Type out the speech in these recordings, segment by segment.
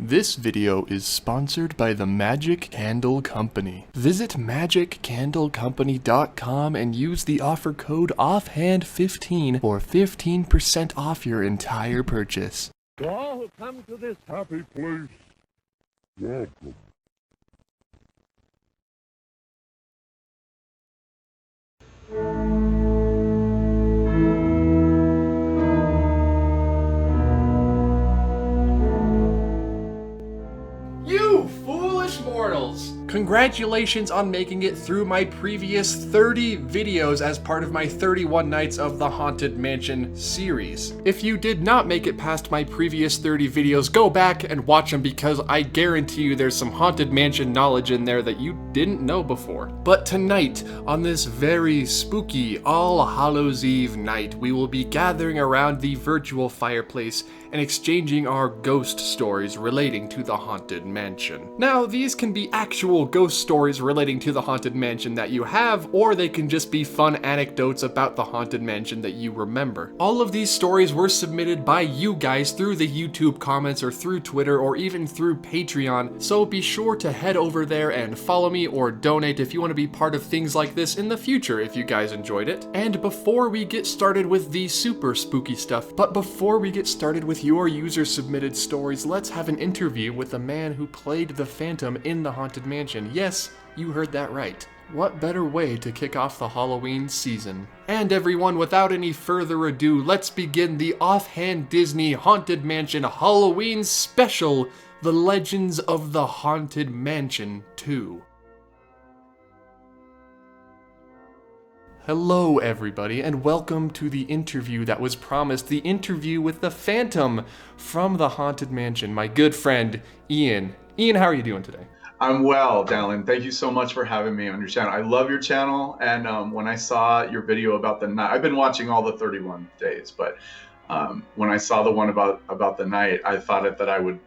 This video is sponsored by the Magic Candle Company. Visit magiccandlecompany.com and use the offer code OFFHAND15 for 15% off your entire purchase. To all who come to this happy place, welcome. You foolish mortals! Congratulations on making it through my previous 30 videos as part of my 31 Nights of the Haunted Mansion series. If you did not make it past my previous 30 videos, go back and watch them because I guarantee you there's some Haunted Mansion knowledge in there that you didn't know before. But tonight, on this very spooky All Hallows Eve night, we will be gathering around the virtual fireplace and exchanging our ghost stories relating to the Haunted Mansion. Now, these can be actual ghost stories relating to the Haunted Mansion that you have, or they can just be fun anecdotes about the Haunted Mansion that you remember. All of these stories were submitted by you guys through the YouTube comments or through Twitter or even through Patreon, so be sure to head over there and follow me or donate if you want to be part of things like this in the future if you guys enjoyed it. And before we get started with the super spooky stuff, before we get started with your user submitted stories, let's have an interview with the man who played the Phantom in the Haunted Mansion. Yes, you heard that right. What better way to kick off the Halloween season? And everyone, without any further ado, let's begin the Offhand Disney Haunted Mansion Halloween special, The Legends of the Haunted Mansion 2. Hello everybody, and welcome to the interview that was promised, the interview with the Phantom from the Haunted Mansion, my good friend, Ian. Ian, how are you doing today? I'm well, Dallin. Thank you so much for having me on your channel. I love your channel, and when I saw your video about the night, I've been watching all the 31 days, but when I saw the one about the night, I thought that I would,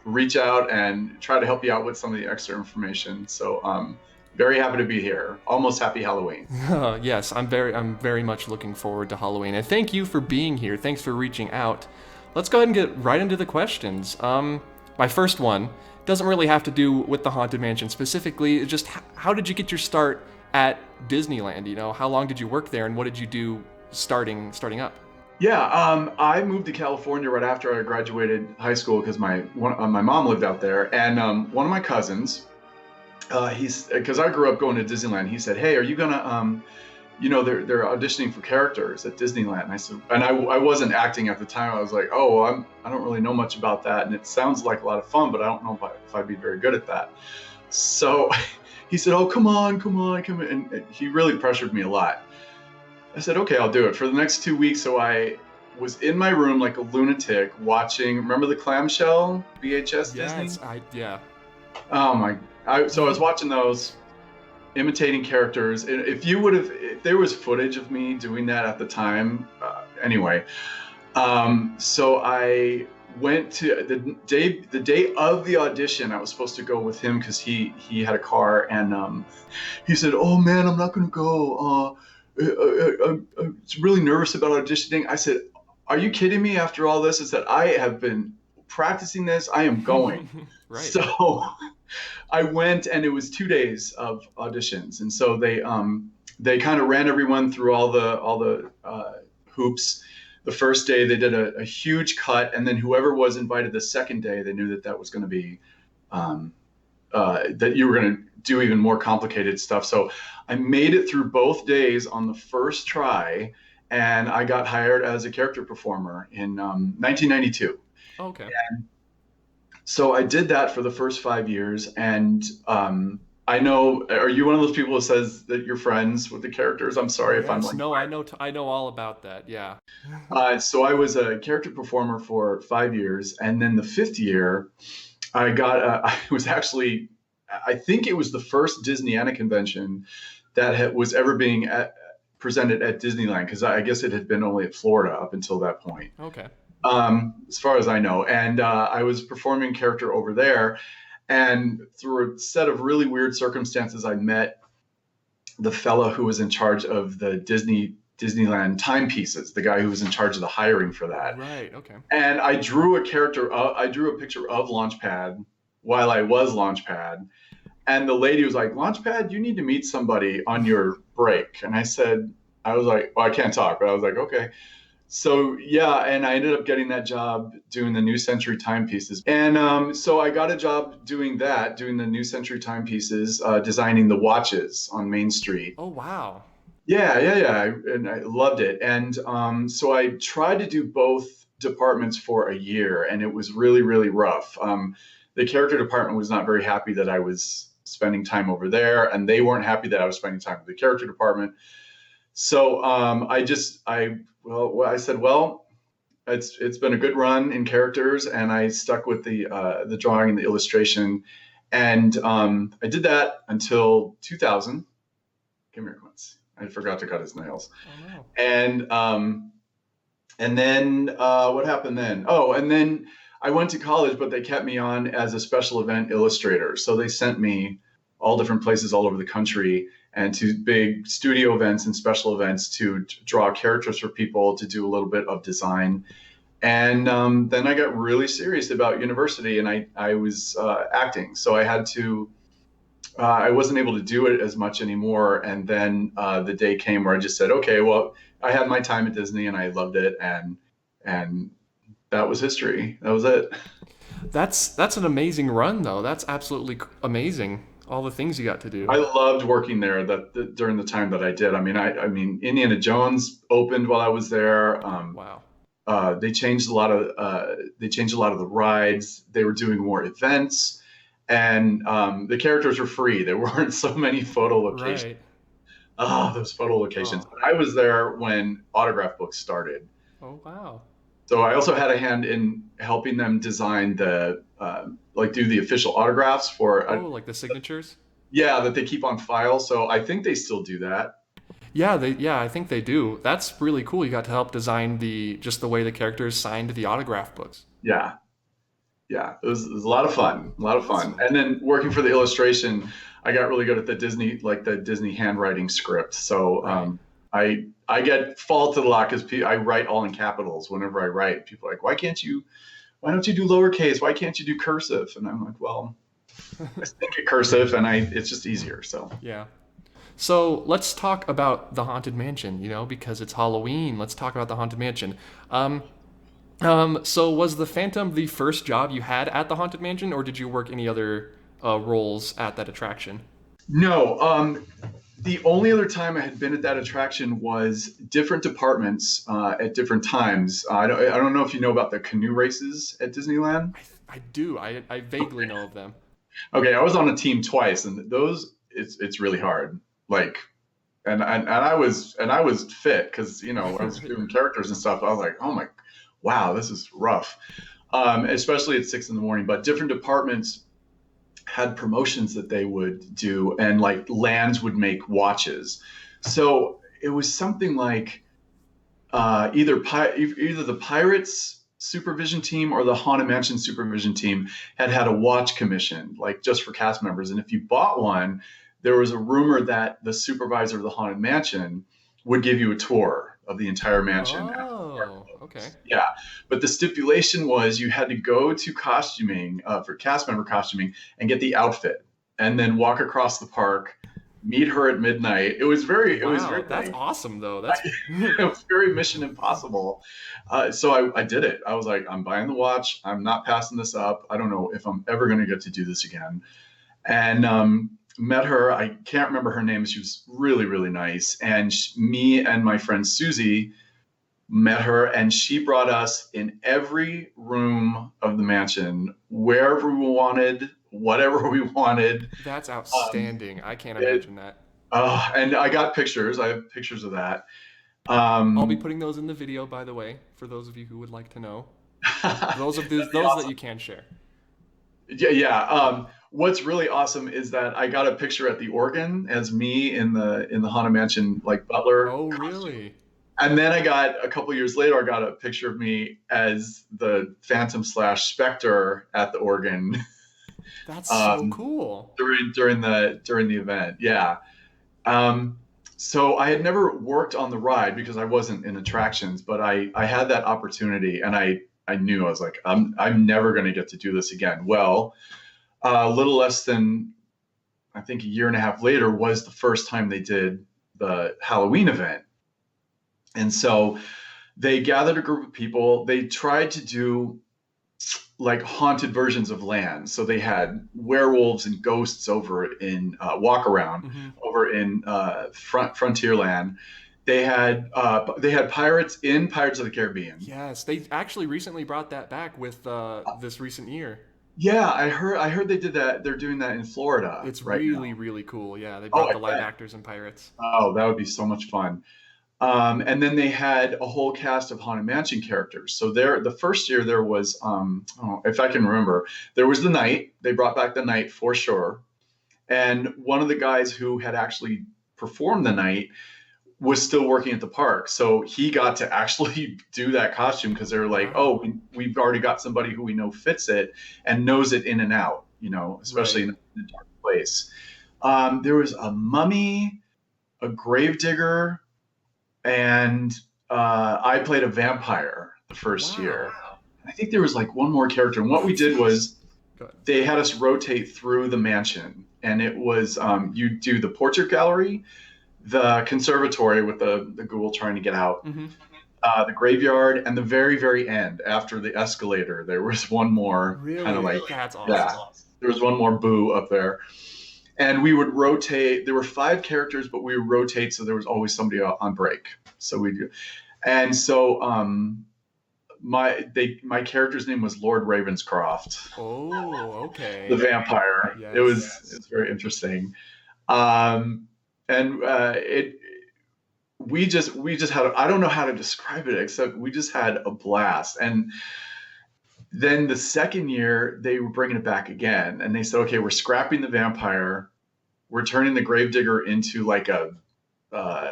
reach out and try to help you out with some of the extra information. So very happy to be here. Almost happy Halloween. Yes, I'm very much looking forward to Halloween, and thank you for being here. Thanks for reaching out. Let's go ahead and get right into the questions. My first one doesn't really have to do with the Haunted Mansion specifically. It's just how did you get your start at Disneyland? How long did you work there, and what did you do starting up? Yeah, I moved to California right after I graduated high school because my mom lived out there, and one of my cousins, because I grew up going to Disneyland. He said, "Hey, are you gonna they're auditioning for characters at Disneyland." And I said, and I wasn't acting at the time. I was like, "Oh, I don't really know much about that, and it sounds like a lot of fun, but I don't know if I'd be very good at that." So he said, "Oh, come on, and he really pressured me a lot. I said, "Okay, I'll do it." For the next 2 weeks, so I was in my room like a lunatic watching. Remember the clamshell VHS Disney? Yeah. Oh my! So I was watching those, imitating characters. If there was footage of me doing that at the time, anyway. So I went to the day of the audition. I was supposed to go with him because he had a car, and he said, "Oh man, I'm not gonna go. I'm really nervous about auditioning." I said, "Are you kidding me? After all this," I said, "I have been practicing this. I am going." Right. So I went, and it was 2 days of auditions, and so they kind of ran everyone through all the hoops. The first day they did a huge cut, and then whoever was invited the second day, they knew that was going to be that you were going to do even more complicated stuff. So I made it through both days on the first try, and I got hired as a character performer in 1992. Okay. And so I did that for the first 5 years, and I know. Are you one of those people who says that you're friends with the characters? I'm sorry if I'm like. No, I know all about that. Yeah. So I was a character performer for 5 years, and then the fifth year, I was actually, I think it was the first Disneyana convention that was ever being presented at Disneyland, because I guess it had been only at Florida up until that point. Okay. As far as I know. And I was performing character over there. And through a set of really weird circumstances, I met the fella who was in charge of the Disney Disneyland timepieces, the guy who was in charge of the hiring for that. Right. Okay. And I drew a picture of Launchpad while I was Launchpad. And the lady was like, Launchpad, you need to meet somebody on your break. And I was like, well, I can't talk, but I was like, okay. So yeah, and I ended up getting that job doing the New Century timepieces. And so I got a job doing the New Century timepieces, designing the watches on Main Street. Oh, wow. Yeah. And I loved it. And so I tried to do both departments for a year, and it was really, really rough. The character department was not very happy that I was spending time over there, and they weren't happy that I was spending time with the character department. So I said, well, it's been a good run in characters, and I stuck with the drawing and the illustration, and I did that until 2000. Come here, Quince. I forgot to cut his nails. Oh, no. And then what happened then? Oh, and then I went to college, but they kept me on as a special event illustrator. So they sent me all different places all over the country and to big studio events and special events to draw characters for people, to do a little bit of design. And then I got really serious about university, and I was acting. So I had to, I wasn't able to do it as much anymore. And then the day came where I just said, okay, well, I had my time at Disney and I loved it. And that was history. That was it. That's an amazing run, though. That's absolutely amazing. All the things you got to do. I loved working there during the time that I did. I mean, Indiana Jones opened while I was there. Wow. They changed a lot of the rides. They were doing more events, and the characters were free. There weren't so many photo locations. Right. Oh, those photo locations. Oh. I was there when autograph books started. Oh, wow. So I also had a hand in helping them design do the official autographs for. Like the signatures? Yeah, that they keep on file. So I think they still do that. Yeah, I think they do. That's really cool. You got to help design the way the characters signed the autograph books. Yeah. It was a lot of fun. And then working for the illustration, I got really good at the Disney handwriting script. So right. I get faulted a lot because I write all in capitals whenever I write. People are like, why don't you do lowercase? Why can't you do cursive? And I'm like, well, I think it cursive, and it's just easier. So yeah. So let's talk about the Haunted Mansion. Because it's Halloween. Let's talk about the Haunted Mansion. So was the Phantom the first job you had at the Haunted Mansion, or did you work any other roles at that attraction? No. The only other time I had been at that attraction was different departments at different times. I don't know if you know about the canoe races at Disneyland. I do. I vaguely know of them. Okay, I was on a team twice, and it's really hard. And I was fit because I was doing characters and stuff. I was like, oh my, wow, this is rough, especially at 6 a.m. But different departments had promotions that they would do, and lands would make watches. So it was something like either the Pirates supervision team or the Haunted Mansion supervision team had a watch commission, just for cast members. And if you bought one, there was a rumor that the supervisor of the Haunted Mansion would give you a tour of the entire mansion. Oh, okay. Yeah, but the stipulation was you had to go to costuming for cast member costuming and get the outfit, and then walk across the park, meet her at midnight. It was very that's awesome though. It was very Mission Impossible. So I did it. I was like, I'm buying the watch. I'm not passing this up. I don't know if I'm ever going to get to do this again. And met her. I can't remember her name. She was really, really nice. And me and my friend Susie met her, and she brought us in every room of the mansion, wherever we wanted, whatever we wanted. That's outstanding. I can't imagine that. And I got pictures. I have pictures of that. I'll be putting those in the video, by the way, for those of you who would like to know. those awesome. That you can share. Yeah. What's really awesome is that I got a picture at the organ as me in the Haunted Mansion butler. Oh, really? And then a couple years later, I got a picture of me as the Phantom / Spectre at the organ. That's so cool. During the event, yeah. So I had never worked on the ride because I wasn't in attractions, but I had that opportunity, and I knew I was like, I'm never going to get to do this again. Well, a little less than I think a year and a half later was the first time they did the Halloween event. And so they gathered a group of people. They tried to do like haunted versions of land. So they had werewolves and ghosts over in Walk Around, Hmm. over in Frontierland. They had pirates in Pirates of the Caribbean. Yes, they actually recently brought that back with this recent year. Yeah, I heard they did that. They're doing that in Florida It's right really, now. really cool. Yeah, they Oh, brought I the live bet. actors and pirates. Oh, that would be so much fun. And then they had a whole cast of Haunted Mansion characters. So there, the first year there was, oh, if I can remember, there was the Knight. They brought back the Knight for sure. And one of the guys who had actually performed the Knight was still working at the park. So he got to actually do that costume because they're like, oh, Wow. we've already got somebody who we know fits it and knows it in and out, especially Right. in a dark place. There was a mummy, a gravedigger, and I played a vampire the first year. Wow. I think there was like one more character. And what we That's did was good. they had us rotate through the mansion. And it was you do the portrait gallery, the conservatory with the ghoul trying to get out, Hmm. the graveyard, and the very, very end after the escalator, there was one more kind of Really? like, That's yeah, awesome. there was one more boo up there. And we would rotate. There were five characters, but we would rotate, so there was always somebody on break. So we do, and so my character's name was Lord Ravenscroft, Oh, the okay. vampire. Yes. It's very interesting. Um, and it we just had I don't know how to describe it except we just had a blast. And then the second year they were bringing it back again, and they said, okay, we're scrapping the vampire, we're turning the gravedigger into uh,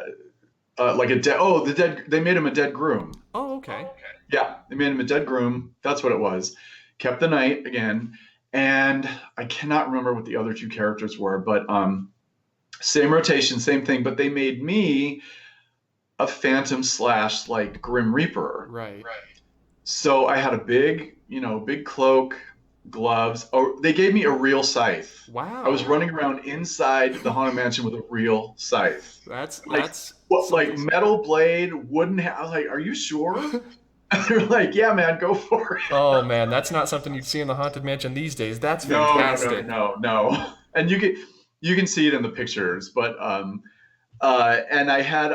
like a dead. Oh, the dead. They made him a dead groom. Oh, okay. Yeah, they made him a dead groom. That's what it was. Kept the Knight again, and I cannot remember what the other two characters were, but same rotation, same thing. But they made me a Phantom slash like Grim Reaper. Right. So I had a big cloak, gloves. Oh, they gave me a real scythe. I was Wow. running around inside the haunted mansion with a real scythe. Like That's what? Like something. metal blade, wooden. I was like, "Are you sure?" And they're like, "Yeah, man, go for it." Oh man, that's not something you'd see in the haunted mansion these days. That's No, no, no, fantastic. no, no. And you can see it in the pictures, but and I had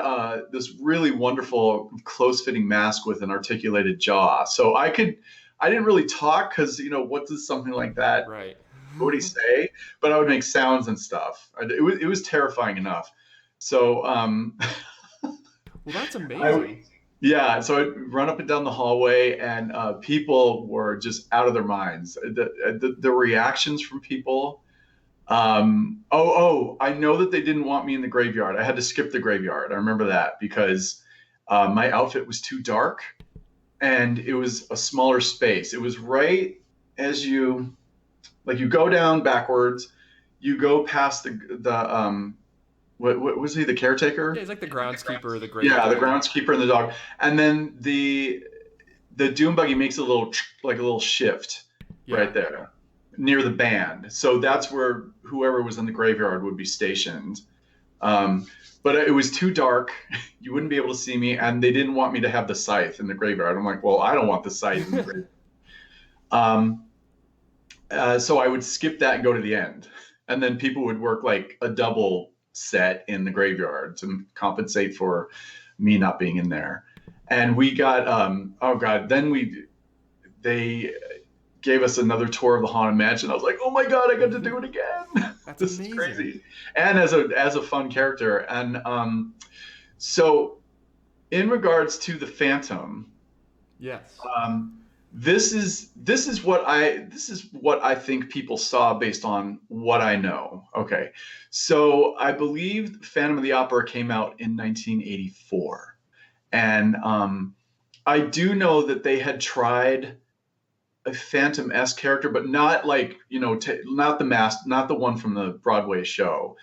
this really wonderful close fitting mask with an articulated jaw, so I didn't really talk because what does something like that Right. what would he say? But I would make sounds and stuff. It was terrifying enough. So Well, that's I amazing. yeah, so I'd run up and down the hallway, and people were just out of their minds. The reactions from people. I know that they didn't want me in the graveyard. I had to skip the graveyard. I remember that because my outfit was too dark, and it was a smaller space. It was right as you go down backwards, you go past the what was he, the Yeah, caretaker? he's like the groundskeeper of the Yeah, the graveyard. groundskeeper and the dog, and then the doom buggy makes a little shift Yeah. right there near the band. So that's where whoever was in the graveyard would be stationed. Um, but it was too dark. You wouldn't be able to see me, and they didn't want me to have the scythe in the graveyard. I'm like, well, I don't want the scythe in the graveyard. Um, so I would skip that and go to the end, and then people would work like a double set in the graveyard to compensate for me not being in there. And we got oh god, then we they gave us another tour of the haunted mansion. I was like, oh my god, I got to do it again. That's This is amazing. crazy, and as a fun character. And so in regards to the Phantom, Yes. um, this is what I think people saw based on what I know. Okay, so I believe Phantom of the Opera came out in 1984, and I do know that they had tried a Phantom-esque character, but not like not the mask, not the one from the Broadway show.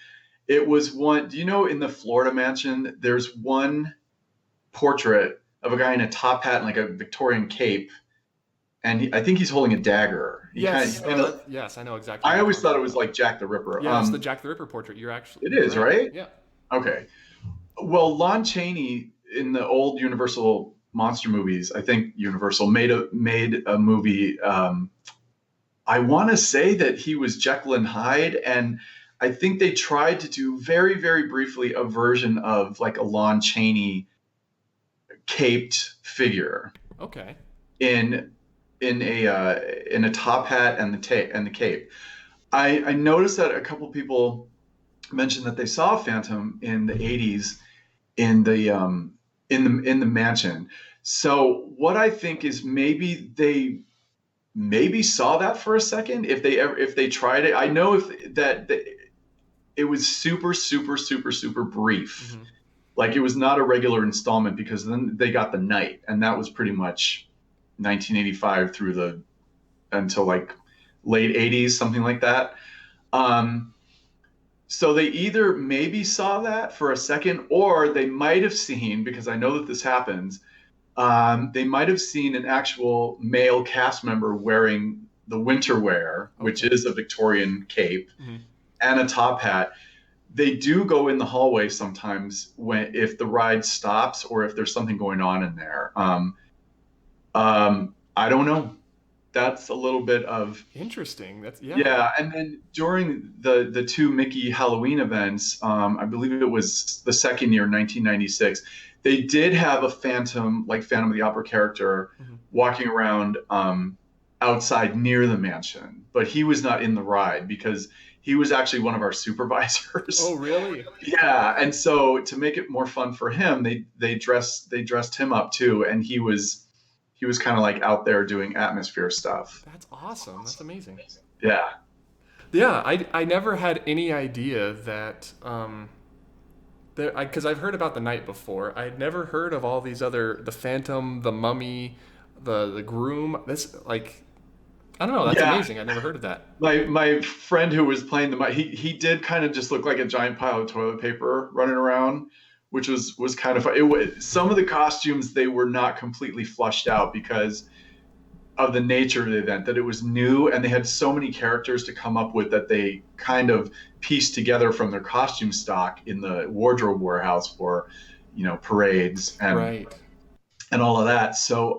It was one. Do you know in the Florida mansion, there's one portrait of a guy in a top hat and like a Victorian cape, and I think he's holding a dagger. Yes. Yes, I know exactly what I you're always talking thought it was about. like Jack the Ripper. Yeah, it's the Jack the Ripper portrait. It You're is, right. right? Yeah. Okay. Well, Lon Chaney in the old Universal monster movies, I think Universal made a movie. I want to say that he was Jekyll and Hyde, and I think they tried to do very, very briefly a version of like a Lon Chaney caped figure Okay. in in a top hat and the cape. I noticed that a couple people mentioned that they saw Phantom in the 80s in the mansion. So what I think is maybe they maybe saw that for a second if they tried it. I know if that it was super super super super brief. Mm-hmm. Like it was not a regular installment because then they got the night, and that was pretty much 1985 through the until like late 80s, something like that. So they either maybe saw that for a second, or they might have seen, because I know that this happens, they might have seen an actual male cast member wearing the winter wear, which is a Victorian cape and a top hat. They do go in the hallway sometimes if the ride stops or if there's something going on in there. I don't know. That's a little bit of Interesting. yeah. And then during the two Mickey Halloween events, I believe it was the second year, 1996, they did have a Phantom, like Phantom of the Opera character, walking around outside near the mansion, but he was not in the ride because he was actually one of our supervisors. Oh, really? Yeah, and so to make it more fun for him, they dressed him up too, and he was kind of like out there doing atmosphere stuff. That's awesome. That's amazing. Yeah. Yeah, I never had any idea that because I've heard about the night before. I'd never heard of all these other the Phantom, the Mummy, the Groom. This like I don't know. That's amazing. I never heard of that. My friend who was playing he did kind of just look like a giant pile of toilet paper running around, which was kind of fun. Some of the costumes, they were not completely flushed out because of the nature of the event, that it was new and they had so many characters to come up with that they kind of pieced together from their costume stock in the wardrobe warehouse for, parades and all of that. So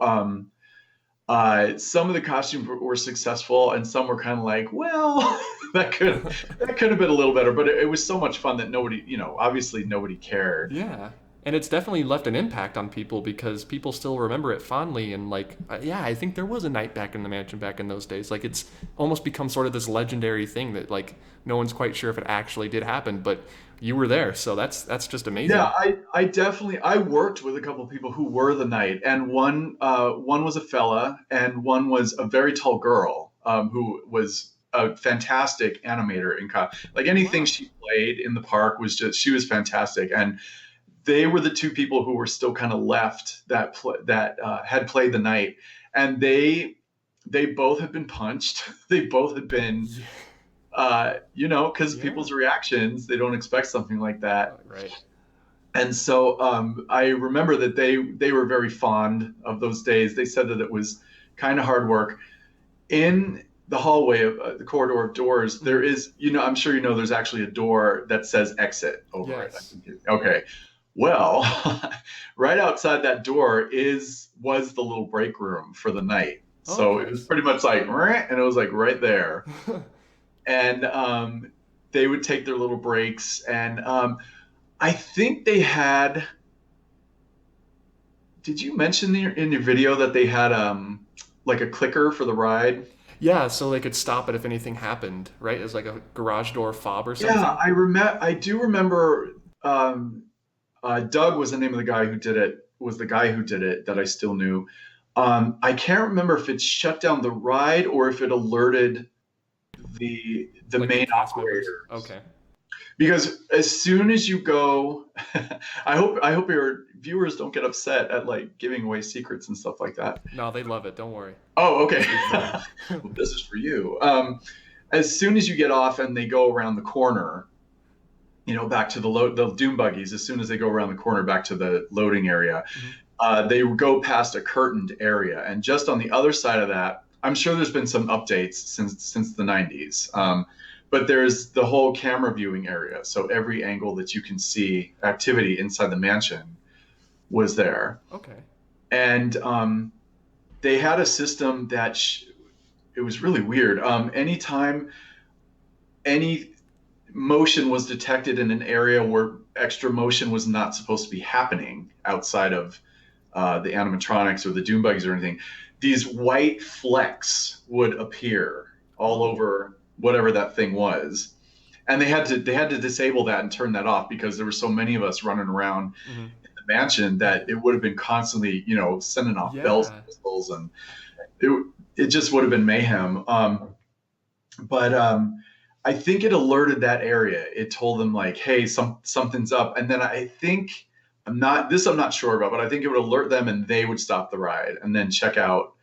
some of the costumes were successful and some were kind of like, well, that could have been a little better, but it was so much fun that nobody, obviously nobody cared. Yeah. And it's definitely left an impact on people because people still remember it fondly. And like, I think there was a night back in the mansion back in those days. Like it's almost become sort of this legendary thing that like no one's quite sure if it actually did happen, but you were there. So that's just amazing. Yeah, I worked with a couple of people who were the night, and one was a fella and one was a very tall girl who was a fantastic animator like anything she played in the park she was fantastic. And they were the two people who were still kind of left that had played the night, and they both had been punched. They both had been, because people's reactions, they don't expect something like that. Right. And so I remember that they were very fond of those days. They said that it was kind of hard work. In the hallway of the corridor of doors, there is, I'm sure there's actually a door that says exit over it. Okay. Well, right outside that door was the little break room for the night. So it was pretty much like, and it was like right there. And they would take their little breaks. And I think they had, did you mention in your video that they had like a clicker for the ride? Yeah, so they could stop it if anything happened, right? It was like a garage door fob or something. Yeah, I do remember Doug was the name of the guy who did it, that I still knew. I can't remember if it shut down the ride or if it alerted the like main operator. Okay. Because as soon as you go, I hope your viewers don't get upset at like giving away secrets and stuff like that. No, they love it. Don't worry. Oh, okay. This is for you. As soon as you get off and they go around the corner, back to the dune buggies. As soon as they go around the corner back to the loading area, Mhm. they go past a curtained area, and just on the other side of that, I'm sure there's been some updates since the 90s. But there's the whole camera viewing area, so every angle that you can see activity inside the mansion was there. Okay. And they had a system that it was really weird. Anytime any motion was detected in an area where extra motion was not supposed to be happening outside of the animatronics or the dune buggies or anything, these white flecks would appear all over whatever that thing was. And they had to disable that and turn that off because there were so many of us running around Mm-hmm. in the mansion that it would have been constantly, sending off bells and whistles, and it just would have been mayhem. But I think it alerted that area. It told them like, hey, something's up. And then I think I'm not sure about, but I think it would alert them and they would stop the ride and then check out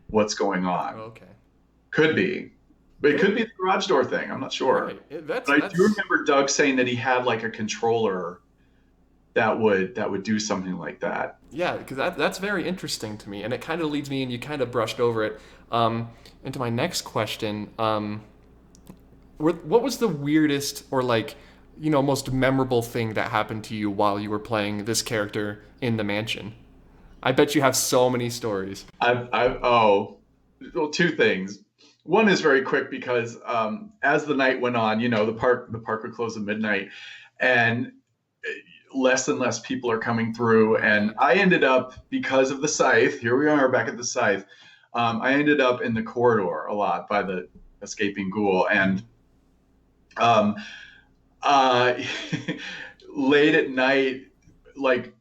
what's going on. Okay. Could be. But it could be the garage door thing. I'm not sure. Right. But I do remember Doug saying that he had like a controller that would do something like that. Yeah, because that's very interesting to me, and it kind of leads me, and you kind of brushed over it, into my next question. What was the weirdest or like, most memorable thing that happened to you while you were playing this character in the mansion? I bet you have so many stories. Well, two things. One is very quick because as the night went on, the park would close at midnight, and less and less people are coming through. And I ended up, because of the scythe, here we are back at the scythe, I ended up in the corridor a lot by the escaping ghoul. And late at night, like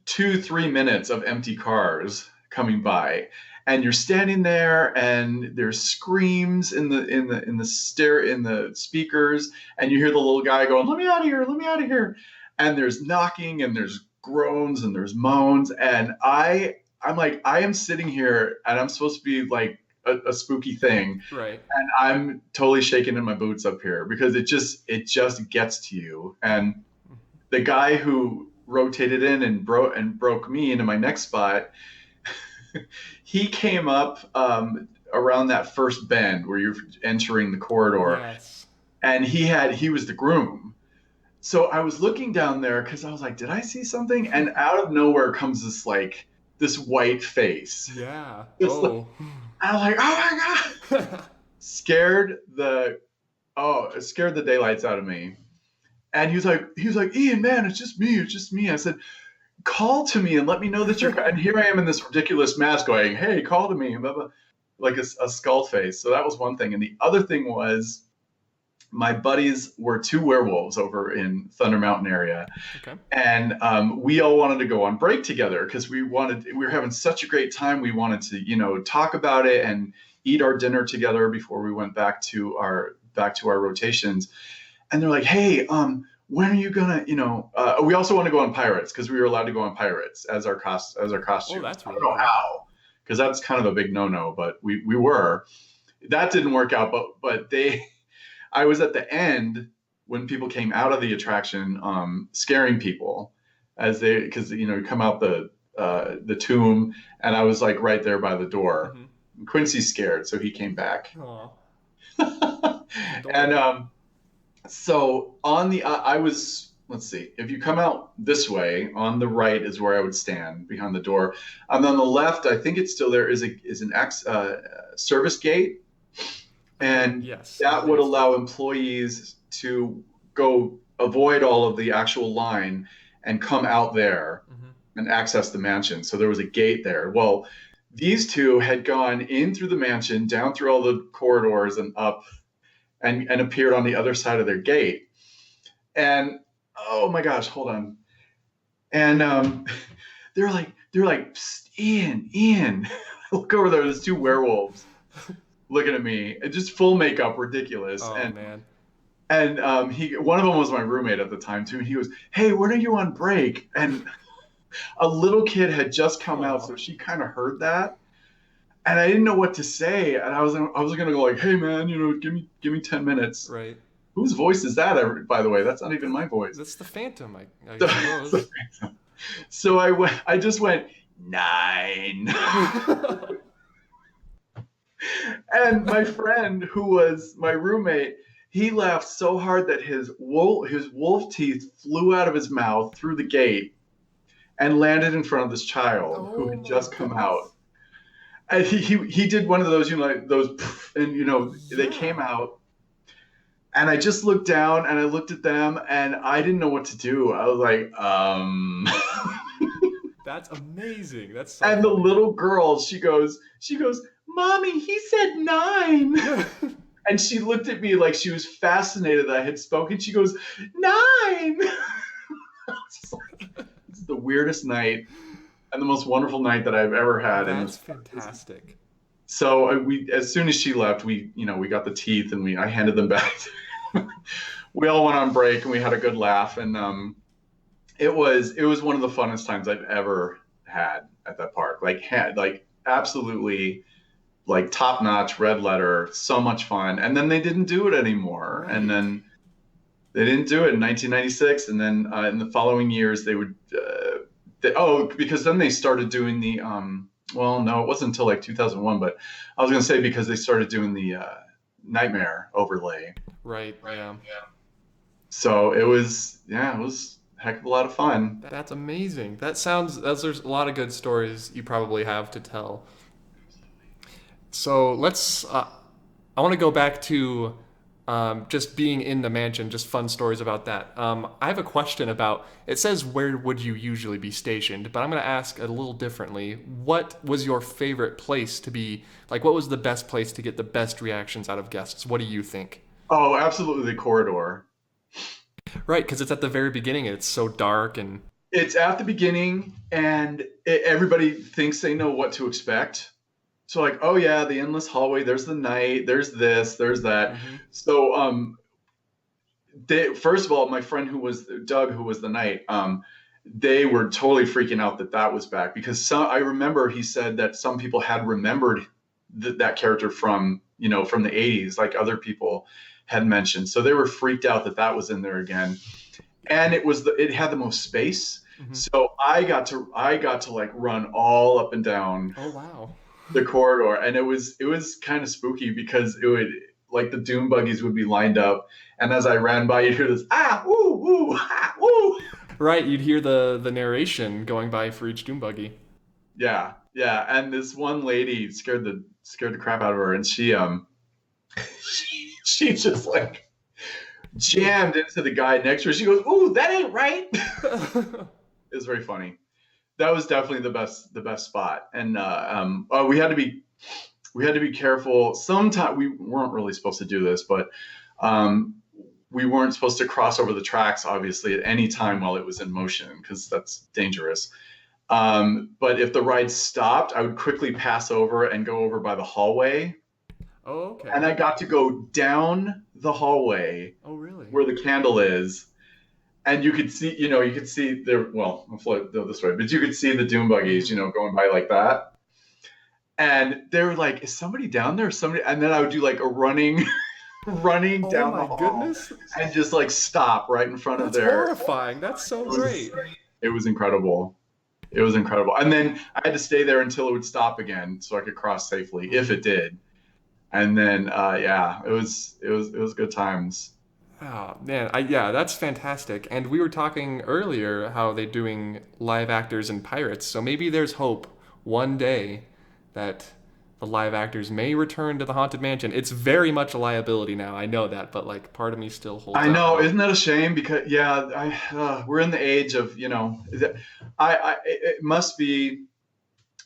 2-3 minutes of empty cars coming by, and you're standing there and there's screams in the speakers, and you hear the little guy going, let me out of here, let me out of here. And there's knocking and there's groans and there's moans, and I'm like, I am sitting here and I'm supposed to be like a spooky thing, Right. and I'm totally shaking in my boots up here because it just gets to you. And the guy who rotated in and broke me into my next spot, he came up around that first bend where you're entering the corridor. Yes. And he was the groom. So I was looking down there because I was like, did I see something? And out of nowhere comes this white face. Yeah. And I was like, oh my God. Scared the daylights out of me. And he was like, Ian, man, it's just me. I said, call to me and let me know that you're. And here I am in this ridiculous mask going, hey, call to me, blah, blah, like a skull face. So that was one thing. And the other thing was, my buddies were 2 werewolves over in Thunder Mountain area. Okay. And we all wanted to go on break together because we were having such a great time. We wanted to, talk about it and eat our dinner together before we went back to our rotations. And they're like, hey, when are you gonna, we also want to go on pirates because we were allowed to go on pirates as our costumes. Oh, that's really I don't know how, because that's kind of a big no-no, but we were. That didn't work out, but I was at the end when people came out of the attraction, scaring people because come out the tomb, and I was like right there by the door. Mm-hmm. Quincy's scared, so he came back. And so on the let's see, if you come out this way, on the right is where I would stand behind the door, and on the left, I think it's still there, is an service gate. And yes, that would allow employees to go avoid all of the actual line and come out there and access the mansion. So there was a gate there. Well, these two had gone in through the mansion, down through all the corridors and up, and appeared on the other side of their gate. And oh my gosh, hold on. And they're like, Ian, look over there. There's 2 werewolves looking at me, just full makeup, ridiculous. Oh, and man. And one of them was my roommate at the time too, and he goes, hey, when are you on break? And a little kid had just come out, so she kind of heard that, and I didn't know what to say, and I was gonna go like, hey man, give me 10 minutes, right? Whose voice is that? By the way, that's not even my voice. That's the Phantom, I suppose. So I just went 9. And my friend, who was my roommate, he laughed so hard that his wolf teeth flew out of his mouth through the gate and landed in front of this child who had just come out. And he did one of those, like those, and they came out. And I just looked down and I looked at them and I didn't know what to do. I was like, That's amazing. That's so And funny. the little girl, she goes, Mommy, he said 9. And she looked at me like she was fascinated that I had spoken. She goes, 9. It's the weirdest night and the most wonderful night that I've ever had. That's fantastic. So as soon as she left, we got the teeth and I handed them back. We all went on break and we had a good laugh. And it was one of the funnest times I've ever had at that park. Like absolutely like top notch, red letter, so much fun. And then they didn't do it anymore. Right. And then they didn't do it in 1996. And then in the following years they would, because then they started doing the, well, no, it wasn't until like 2001, but I was going to say because they started doing the Nightmare overlay. Right. Yeah. So it was a heck of a lot of fun. That's amazing. There's a lot of good stories you probably have to tell. So I want to go back to just being in the mansion, just fun stories about that. I have a question about, it says where would you usually be stationed, but I'm going to ask it a little differently. What was your favorite place to be, like what was the best place to get the best reactions out of guests? What do you think? Oh, absolutely the corridor. Right, because it's at the very beginning and it's so dark and... It's at the beginning and everybody thinks they know what to expect. So like, oh yeah, the endless hallway, there's the night, there's this, there's that. Mm-hmm. So first of all, my friend Doug, who was the night, they were totally freaking out that was back because I remember he said that some people had remembered that character from the 80s, like other people had mentioned. So they were freaked out that was in there again. And it had the most space. Mm-hmm. So I got to like run all up and down. Oh wow. The corridor, and it was kind of spooky because it would, like, the doom buggies would be lined up, and as I ran by, you'd hear this ooh ooh ooh. Right, you'd hear the narration going by for each doom buggy. Yeah, and this one lady scared the crap out of her, and she just like jammed into the guy next to her. She goes, "Ooh, that ain't right." It was very funny. That was definitely the best spot, and we had to be careful. Sometimes we weren't really supposed to do this, but we weren't supposed to cross over the tracks, obviously, at any time while it was in motion, because that's dangerous. But if the ride stopped, I would quickly pass over and go over by the hallway. Oh, okay. And I got to go down the hallway. Oh, really? Where the candle is. And you could see, I'll float this way, but you could see the doom buggies, going by like that. And they were like, is somebody down there? And then I would do like a running down the hall. Goodness. And just like stop right in front of their... That's horrifying. That's so great. It was incredible. And then I had to stay there until it would stop again so I could cross safely, if it did. And then, it was good times. Oh, man, that's fantastic. And we were talking earlier how they're doing live actors and pirates, so maybe there's hope one day that the live actors may return to the Haunted Mansion. It's very much a liability now, I know that, but like part of me still holds I know, isn't that a shame? Because, we're in the age of, it must be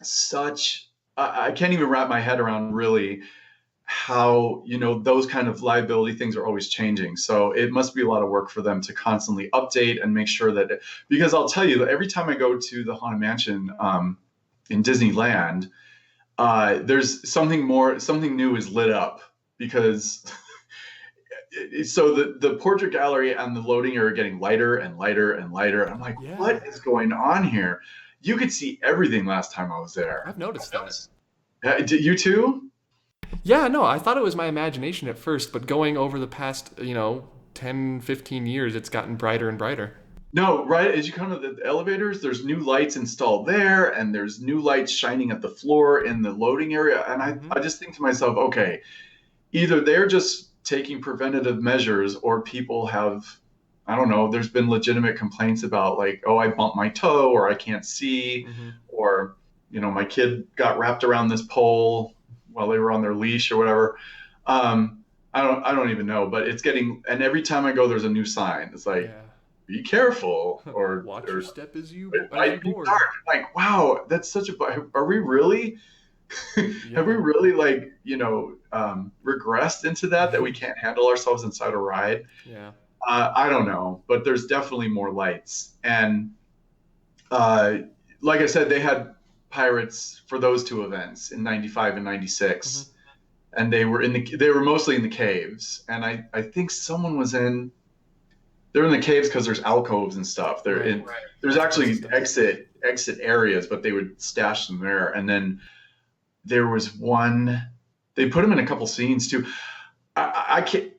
such, I can't even wrap my head around really how those kind of liability things are always changing. So it must be a lot of work for them to constantly update and make sure that because I'll tell you that every time I go to the Haunted Mansion in Disneyland, there's something new is lit up because so the portrait gallery and the loading area are getting lighter and lighter and lighter. I'm like, What is going on here? You could see everything last time I was there. I've noticed that. Did you too? Yeah, no, I thought it was my imagination at first, but going over the past, 10, 15 years, it's gotten brighter and brighter. No, right as you come to the elevators, there's new lights installed there, and there's new lights shining at the floor in the loading area. And I just think to myself, okay, either they're just taking preventative measures, or people have, I don't know, there's been legitimate complaints about, like, oh, I bumped my toe, or I can't see, or, my kid got wrapped around this pole while they were on their leash or whatever. I don't even know, but it's getting, and every time I go, there's a new sign. It's like, be careful, or watch your step as you board. Like, wow, that's such a, are we really, have we really, like, regressed into that we can't handle ourselves inside a ride? Yeah. I don't know, but there's definitely more lights. And like I said, they had pirates for those two events in 95 and 96. And they were mostly in the caves. And I think someone was they're in the caves because there's alcoves and stuff. There's actually exit areas, but they would stash them there. And then there was one, they put them in a couple scenes too. I can't,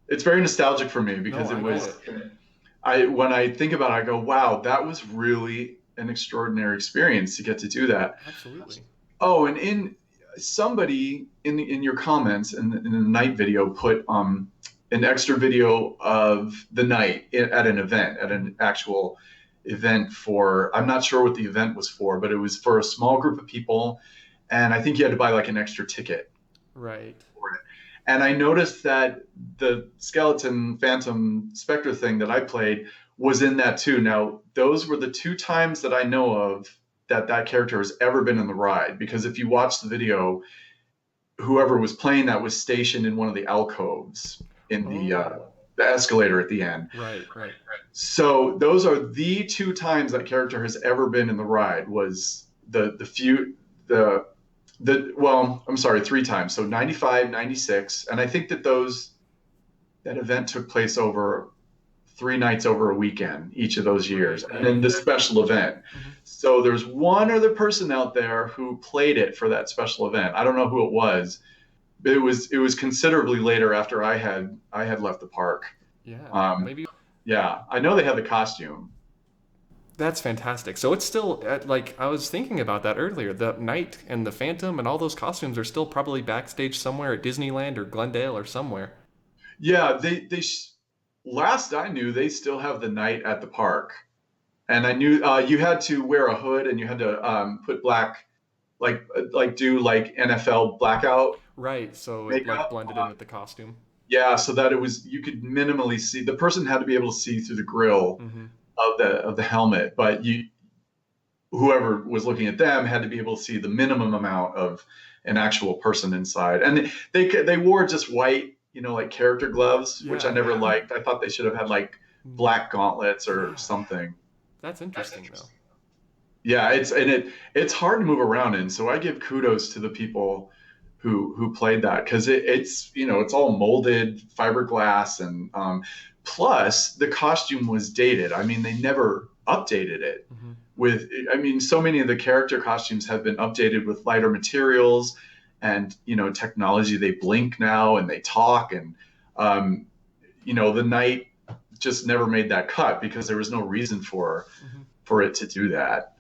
it's very nostalgic for me because when I think about it, I go, wow, that was really an extraordinary experience to get to do that. Absolutely. Oh, and somebody in your comments in the night video put an extra video of the night at an actual event for, I'm not sure what the event was for, but it was for a small group of people, and I think you had to buy like an extra ticket. Right. For it. And I noticed that the skeleton phantom specter thing that I played was in that too. Now, those were the two times that I know of that character has ever been in the ride, because if you watch the video, whoever was playing that was stationed in one of the alcoves in the escalator at the end. Right. So those are the two times that character has ever been in the ride. Was I'm sorry, 3 times. So 95, 96, and I think that that event took place over 3 nights over a weekend each of those years, and then the special event. So there's one other person out there who played it for that special event. I don't know who it was. It was considerably later after I had left the park. Yeah. Maybe. Yeah, I know they had the costume. That's fantastic. So it's still like, I was thinking about that earlier. The Knight and the Phantom and all those costumes are still probably backstage somewhere at Disneyland or Glendale or somewhere. Yeah, they last I knew, they still have the Knight at the park, and I knew you had to wear a hood and you had to put black, like do like NFL blackout. Right. So makeup. It like blended in with the costume. Yeah, so that you could minimally see. The person had to be able to see through the grill of the helmet, but whoever was looking at them had to be able to see the minimum amount of an actual person inside. And they wore just white, like character gloves, which I never liked. I thought they should have had like black gauntlets or something. That's interesting though. Yeah, it's hard to move around in. So I give kudos to the people who played that, because it's it's all molded fiberglass, and plus the costume was dated. I mean, they never updated it so many of the character costumes have been updated with lighter materials and technology. They blink now and they talk, and the Knight just never made that cut because there was no reason for it to do that.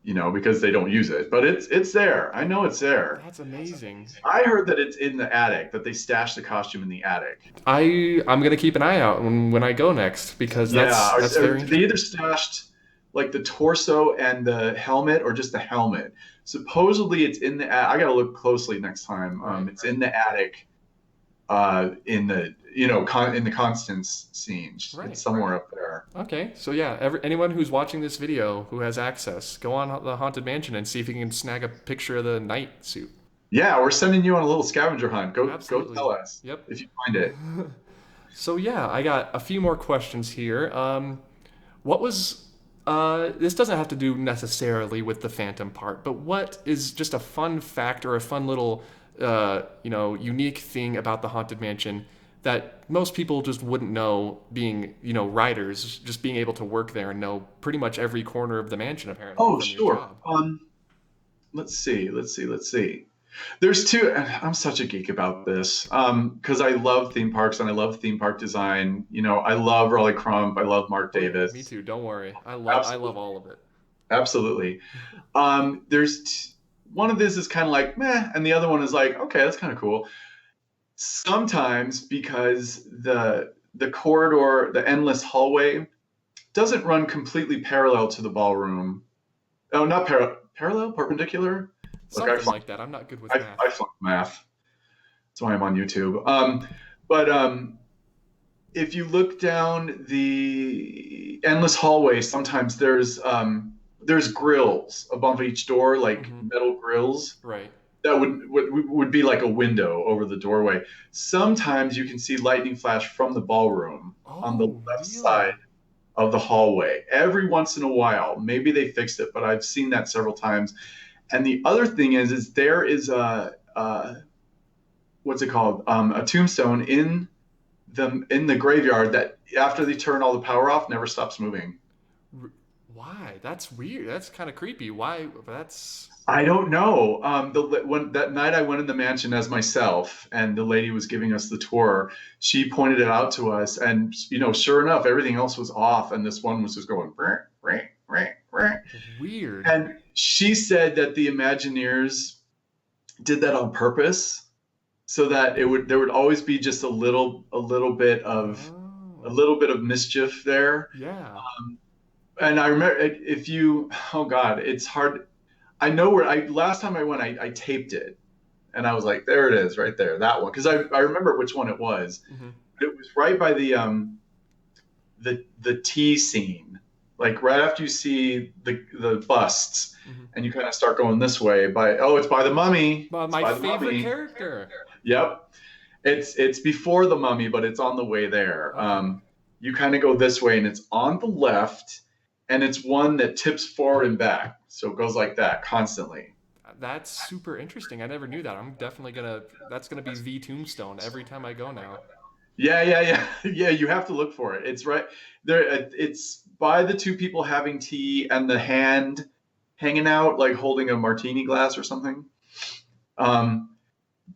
Because they don't use it, but it's there. I know it's there. That's amazing. I heard that it's in the attic, that they stashed the costume in the attic. I'm gonna keep an eye out when I go next, because that's very interesting. They either stashed like the torso and the helmet, or just the helmet. Supposedly it's in the I gotta look closely next time. It's in the attic, in the in the Constance scene. It's somewhere up there. Okay, so yeah, anyone who's watching this video who has access, go on the Haunted Mansion and see if you can snag a picture of the Knight suit. Yeah, we're sending you on a little scavenger hunt. Go tell us. Yep. If you find it. So yeah, I got a few more questions here. What was this doesn't have to do necessarily with the Phantom part, but what is just a fun fact or a fun little unique thing about the Haunted Mansion that most people just wouldn't know, being, riders, just being able to work there and know pretty much every corner of the mansion, apparently. Oh, sure. Let's see. There's two. I'm such a geek about this because I love theme parks and I love theme park design. I love Rollie Crump. I love Mark Oh yeah, me Davis. too. Don't worry. I love Absolutely, all of it. absolutely. One of this is kind of like meh, and the other one is like okay, that's kind of cool. Sometimes because the corridor, the endless hallway, doesn't run completely parallel to the ballroom. Oh, not parallel, perpendicular. Look, Something like that. I'm not good with math. I flunked math. That's why I'm on YouTube. But if you look down the endless hallway, sometimes there's grills above each door, like Hmm. metal grills Right. that would be like a window over the doorway. Sometimes you can see lightning flash from the ballroom on the Oh, left side really? of the hallway. Every once in a while, maybe they fixed it, but I've seen that several times. And the other thing is there is a what's it called? A tombstone in the graveyard that after they turn all the power off, never stops moving. R- Why? That's weird. That's kind of creepy. Why? That's. I don't know. When that night I went in the mansion as myself, and the lady was giving us the tour, she pointed it out to us, and sure enough, everything else was off, and this one was just going ring, ring, ring, ring. Weird. And she said that the Imagineers did that on purpose, so that there would always be just a Oh, little bit of mischief there. yeah. And I remember if you, oh God, it's hard. I know where I last time I went, I taped it and I was like, there it is, right there, that one, because I remember which one it was. Hmm. It was right by the tea scene, like right after you see the busts, Hmm. and you kind of start going this way it's by the mummy. It's My by the favorite mummy. character. Yep. It's before the mummy, but it's on the way there. Okay. You kind of go this way, and it's on the left, and it's one that tips forward and back, so it goes like that constantly. That's super interesting. I never knew that. I'm definitely gonna. That's gonna be the tombstone every time I go now. Yeah, yeah, yeah, yeah. You have to look for it. It's right there. It's by the two people having tea and the hand hanging out, like holding a martini glass or something. Um,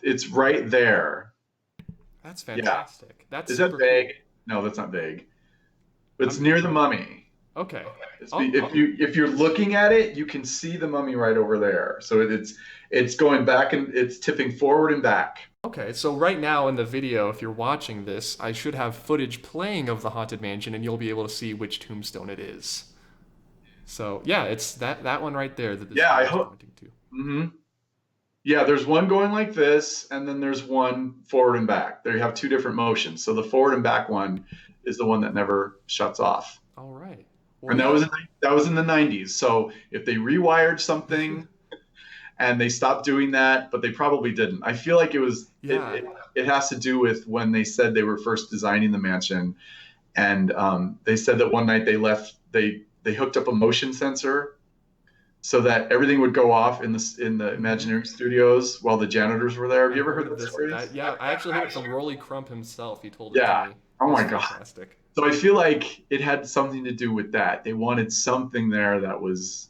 it's right there. That's Yeah. fantastic. That's Is that super vague? cool. No, that's not vague. It's I'm near the mummy. okay. If you're looking at it, you can see the mummy right over there. So it's going back and it's tipping forward and back. Okay, so right now in the video, if you're watching this, I should have footage playing of the Haunted Mansion, and you'll be able to see which tombstone it is. So yeah, it's that one right there that this Yeah, I video is hope. pointing to. Hmm. Yeah, there's one going like this, and then there's one forward and back. There you have two different motions. So the forward and back one is the one that never shuts off. All right. Well, And yeah. that was in the 90s. So if they rewired something and they stopped doing that, but they probably didn't. I feel like Yeah. it has to do with when they said they were first designing the mansion, and they said that one night they hooked up a motion sensor so that everything would go off in the Hmm. Imagineering studios while the janitors were there. Have you I've ever heard heard of that this. story? That yeah, I actually heard it from Rollie Crump himself. He told it to Yeah. me. Oh It was my God. fantastic. So I feel like it had something to do with that. They wanted something there that was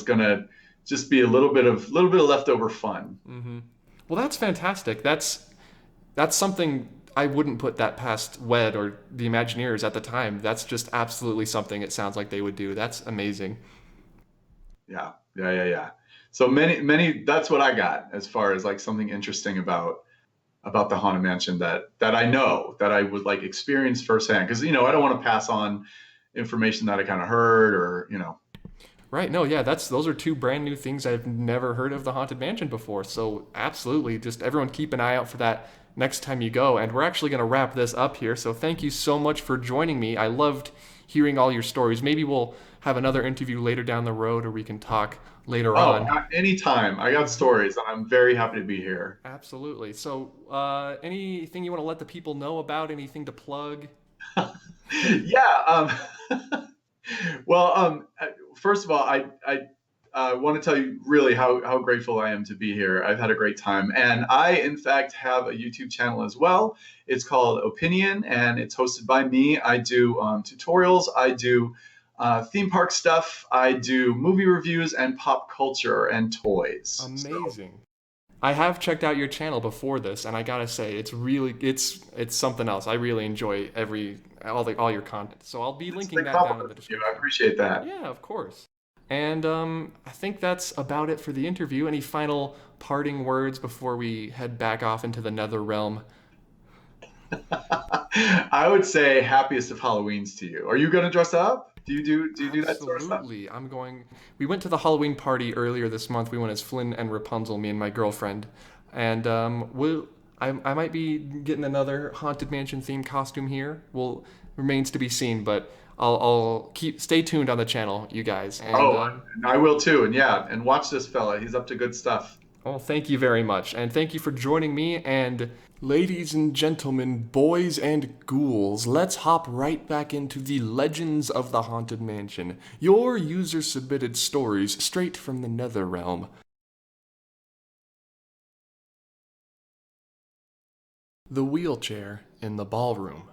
gonna just be a little bit of leftover fun. Hmm. Well, that's fantastic. That's something I wouldn't put that past WED or the Imagineers at the time. That's just absolutely something it sounds like they would do. That's amazing. Yeah, yeah, yeah, yeah. So many. That's what I got as far as like something interesting about the Haunted Mansion that I know that I would like experience firsthand because I don't want to pass on information that I kind of heard or. Right. No, yeah, that's those are two brand new things I've never heard of the Haunted Mansion before. So, absolutely, just everyone keep an eye out for that next time you go. And we're actually going to wrap this up here. So, thank you so much for joining me. I loved hearing all your stories. Maybe we'll have another interview later down the road or we can talk later Oh, on. anytime. I got stories and I'm very happy to be here. Absolutely. So, anything you want to let the people know about? Anything to plug? Yeah. Well, first of all, I want to tell you really how grateful I am to be here. I've had a great time. And I, in fact, have a YouTube channel as well. It's called Opinion, and it's hosted by me. I do tutorials, I do theme park stuff, I do movie reviews, and pop culture and toys. So, Amazing. I have checked out your channel before this, and I gotta say, it's really, it's something else. I really enjoy all your content. So I'll be linking that down in the description. I appreciate that. Yeah, of course. And I think that's about it for the interview. Any final parting words before we head back off into the nether realm? I would say happiest of Halloweens to you. Are you going to dress up? Do you do that sort of stuff? Absolutely. We went to the Halloween party earlier this month. We went as Flynn and Rapunzel, me and my girlfriend. And I might be getting another Haunted Mansion themed costume here. Remains to be seen, but I'll stay tuned on the channel, you guys. And, I will too. And watch this fella. He's up to good stuff. Well, thank you very much, and thank you for joining me. And ladies and gentlemen, boys and ghouls, let's hop right back into the Legends of the Haunted Mansion, your user-submitted stories straight from the Nether Realm. The wheelchair in the ballroom.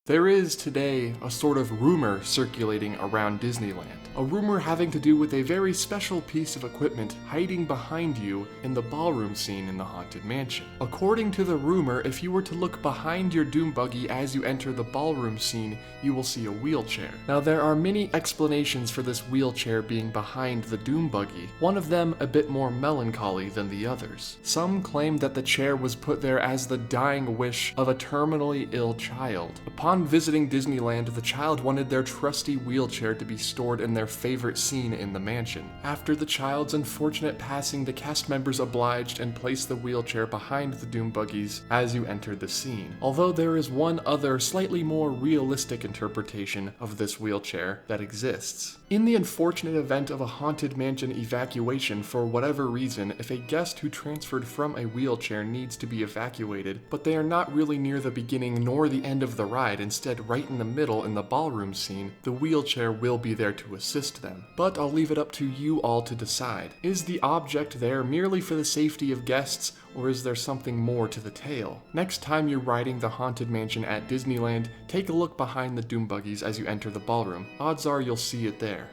There is today a sort of rumor circulating around Disneyland. A rumor having to do with a very special piece of equipment hiding behind you in the ballroom scene in the Haunted Mansion. According to the rumor, if you were to look behind your doom buggy as you enter the ballroom scene, you will see a wheelchair. Now there are many explanations for this wheelchair being behind the doom buggy, one of them a bit more melancholy than the others. Some claim that the chair was put there as the dying wish of a terminally ill child. Upon visiting Disneyland, the child wanted their trusty wheelchair to be stored in their favorite scene in the mansion. After the child's unfortunate passing, the cast members obliged and placed the wheelchair behind the doom buggies as you entered the scene. Although there is one other, slightly more realistic interpretation of this wheelchair that exists. In the unfortunate event of a Haunted Mansion evacuation for whatever reason, if a guest who transferred from a wheelchair needs to be evacuated, but they are not really near the beginning nor the end of the ride, instead right in the middle in the ballroom scene, the wheelchair will be there to assist them. But I'll leave it up to you all to decide. Is the object there merely for the safety of guests, or is there something more to the tale? Next time you're riding the Haunted Mansion at Disneyland, take a look behind the doom buggies as you enter the ballroom. Odds are you'll see it there.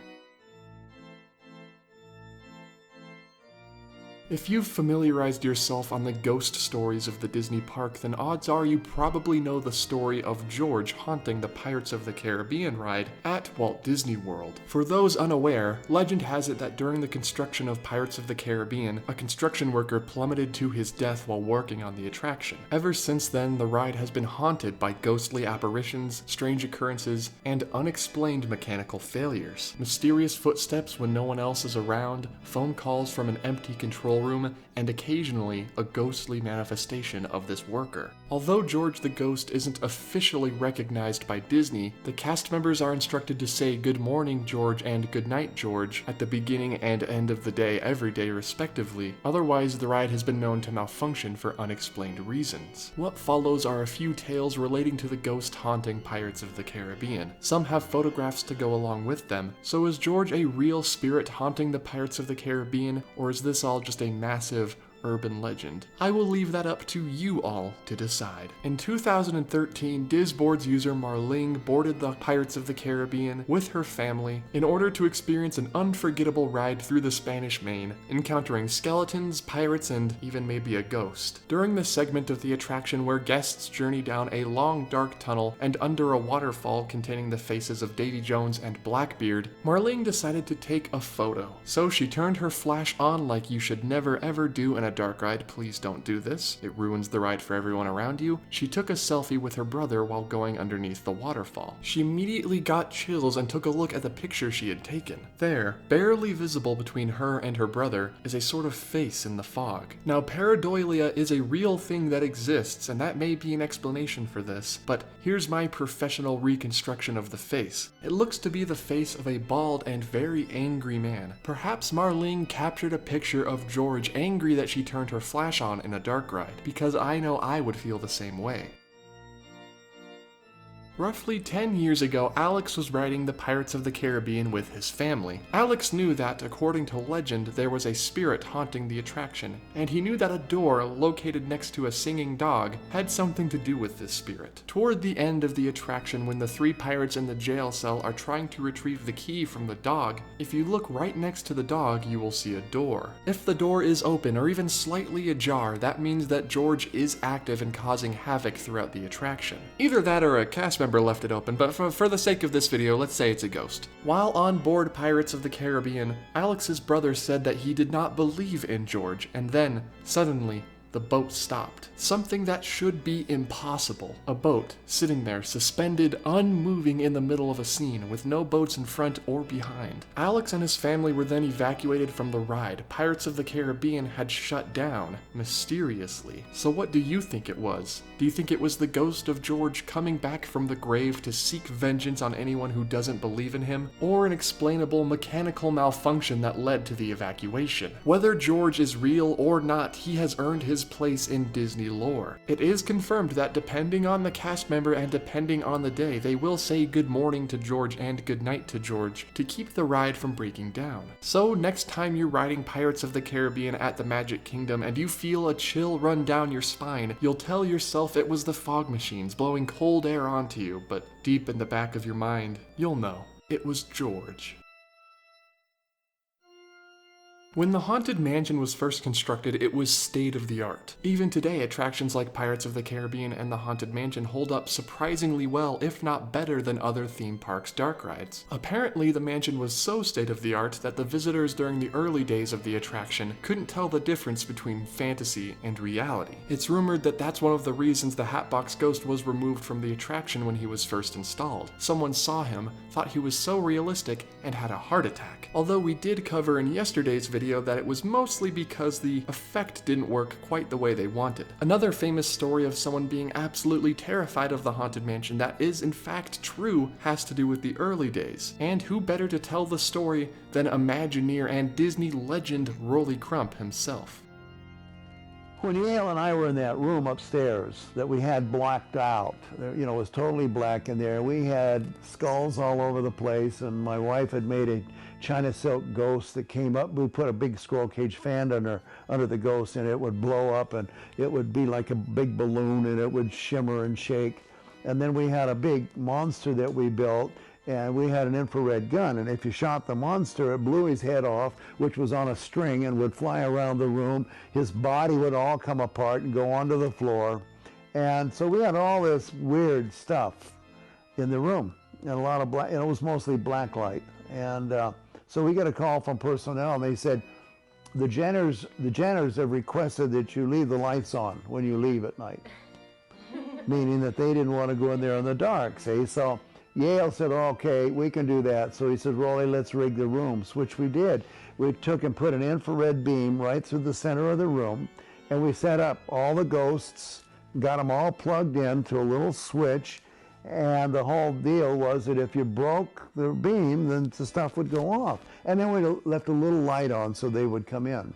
If you've familiarized yourself on the ghost stories of the Disney park, then odds are you probably know the story of George haunting the Pirates of the Caribbean ride at Walt Disney World. For those unaware, legend has it that during the construction of Pirates of the Caribbean, a construction worker plummeted to his death while working on the attraction. Ever since then, the ride has been haunted by ghostly apparitions, strange occurrences, and unexplained mechanical failures. Mysterious footsteps when no one else is around, phone calls from an empty control room, and occasionally a ghostly manifestation of this worker. Although George the Ghost isn't officially recognized by Disney, the cast members are instructed to say "Good morning, George" and "Good night, George" at the beginning and end of the day every day respectively, otherwise the ride has been known to malfunction for unexplained reasons. What follows are a few tales relating to the ghost haunting Pirates of the Caribbean. Some have photographs to go along with them, so is George a real spirit haunting the Pirates of the Caribbean, or is this all just a massive urban legend? I will leave that up to you all to decide. In 2013, Disboard's user Marling boarded the Pirates of the Caribbean with her family in order to experience an unforgettable ride through the Spanish Main, encountering skeletons, pirates, and even maybe a ghost. During the segment of the attraction where guests journey down a long dark tunnel and under a waterfall containing the faces of Davy Jones and Blackbeard, Marling decided to take a photo. So she turned her flash on like you should never ever do in a dark ride. Please don't do this. It ruins the ride for everyone around you. She took a selfie with her brother while going underneath the waterfall. She immediately got chills and took a look at the picture she had taken. There, barely visible between her and her brother, is a sort of face in the fog. Now, pareidolia is a real thing that exists, and that may be an explanation for this, but here's my professional reconstruction of the face. It looks to be the face of a bald and very angry man. Perhaps Marling captured a picture of George angry that she turned her flash on in a dark ride, because I know I would feel the same way. Roughly 10 years ago, Alex was riding the Pirates of the Caribbean with his family. Alex knew that, according to legend, there was a spirit haunting the attraction, and he knew that a door located next to a singing dog had something to do with this spirit. Toward the end of the attraction, when the three pirates in the jail cell are trying to retrieve the key from the dog, if you look right next to the dog, you will see a door. If the door is open or even slightly ajar, that means that George is active and causing havoc throughout the attraction. Either that or a cast member left it open, but for the sake of this video, let's say it's a ghost. While on board Pirates of the Caribbean, Alex's brother said that he did not believe in George, and then, suddenly, the boat stopped. Something that should be impossible. A boat sitting there, suspended, unmoving in the middle of a scene, with no boats in front or behind. Alex and his family were then evacuated from the ride. Pirates of the Caribbean had shut down, mysteriously. So what do you think it was? Do you think it was the ghost of George coming back from the grave to seek vengeance on anyone who doesn't believe in him? Or an explainable mechanical malfunction that led to the evacuation? Whether George is real or not, he has earned his place in Disney lore. It is confirmed that depending on the cast member and depending on the day, they will say good morning to George and good night to George to keep the ride from breaking down. So next time you're riding Pirates of the Caribbean at the Magic Kingdom and you feel a chill run down your spine, you'll tell yourself it was the fog machines blowing cold air onto you, but deep in the back of your mind, you'll know it was George. When the Haunted Mansion was first constructed, it was state-of-the-art. Even today, attractions like Pirates of the Caribbean and the Haunted Mansion hold up surprisingly well, if not better than other theme parks' dark rides. Apparently, the mansion was so state-of-the-art that the visitors during the early days of the attraction couldn't tell the difference between fantasy and reality. It's rumored that that's one of the reasons the Hatbox Ghost was removed from the attraction when he was first installed. Someone saw him, thought he was so realistic, and had a heart attack. Although we did cover in yesterday's video that it was mostly because the effect didn't work quite the way they wanted. Another famous story of someone being absolutely terrified of the Haunted Mansion that is in fact true has to do with the early days. And who better to tell the story than Imagineer and Disney legend Rollie Crump himself. When Yale and I were in that room upstairs that we had blacked out, it was totally black in there. We had skulls all over the place, and my wife had made a China silk ghost that came up. We put a big squirrel cage fan under the ghost, and it would blow up, and it would be like a big balloon, and it would shimmer and shake. And then we had a big monster that we built, and we had an infrared gun, and if you shot the monster, it blew his head off, which was on a string, and would fly around the room. His body would all come apart and go onto the floor. And so we had all this weird stuff in the room, and a lot of black, and it was mostly black light. And so we got a call from personnel, and they said, the janitors have requested that you leave the lights on when you leave at night, meaning that they didn't want to go in there in the dark, see? So Yale said, okay, we can do that. So he said, Rollie, let's rig the rooms, which we did. We took and put an infrared beam right through the center of the room, and we set up all the ghosts, got them all plugged in to a little switch, and the whole deal was that if you broke the beam, then the stuff would go off. And then we left a little light on so they would come in.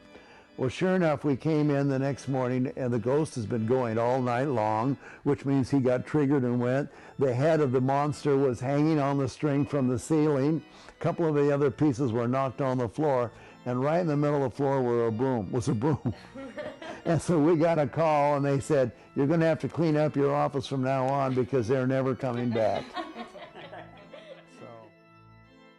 Well, sure enough, we came in the next morning, and the ghost has been going all night long, which means he got triggered and went. The head of the monster was hanging on the string from the ceiling. A couple of the other pieces were knocked on the floor, and right in the middle of the floor was a broom. And so we got a call, and they said, you're going to have to clean up your office from now on because they're never coming back.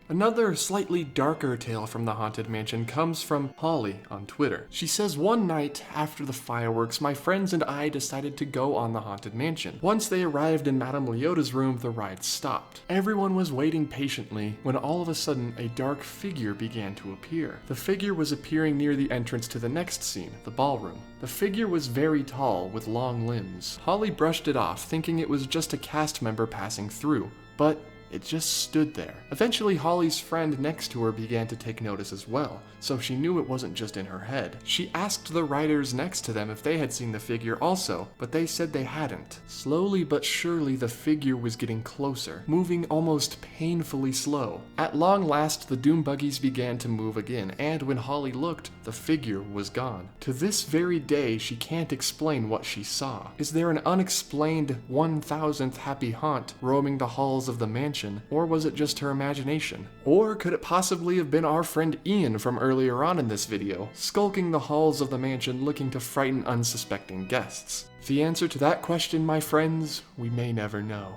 Another slightly darker tale from the Haunted Mansion comes from Holly on Twitter. She says, one night after the fireworks, my friends and I decided to go on the Haunted Mansion. Once they arrived in Madame Leota's room, the ride stopped. Everyone was waiting patiently when all of a sudden a dark figure began to appear. The figure was appearing near the entrance to the next scene, the ballroom. The figure was very tall with long limbs. Holly brushed it off, thinking it was just a cast member passing through, but It just stood there. Eventually, Holly's friend next to her began to take notice as well, so she knew it wasn't just in her head. She asked the writers next to them if they had seen the figure also, but they said they hadn't. Slowly but surely, the figure was getting closer, moving almost painfully slow. At long last, the doom buggies began to move again, and when Holly looked, the figure was gone. To this very day, she can't explain what she saw. Is there an unexplained 1000th happy haunt roaming the halls of the mansion, or was it just her imagination? Or could it possibly have been our friend Ian from earlier on in this video, skulking the halls of the mansion looking to frighten unsuspecting guests? The answer to that question, my friends, we may never know.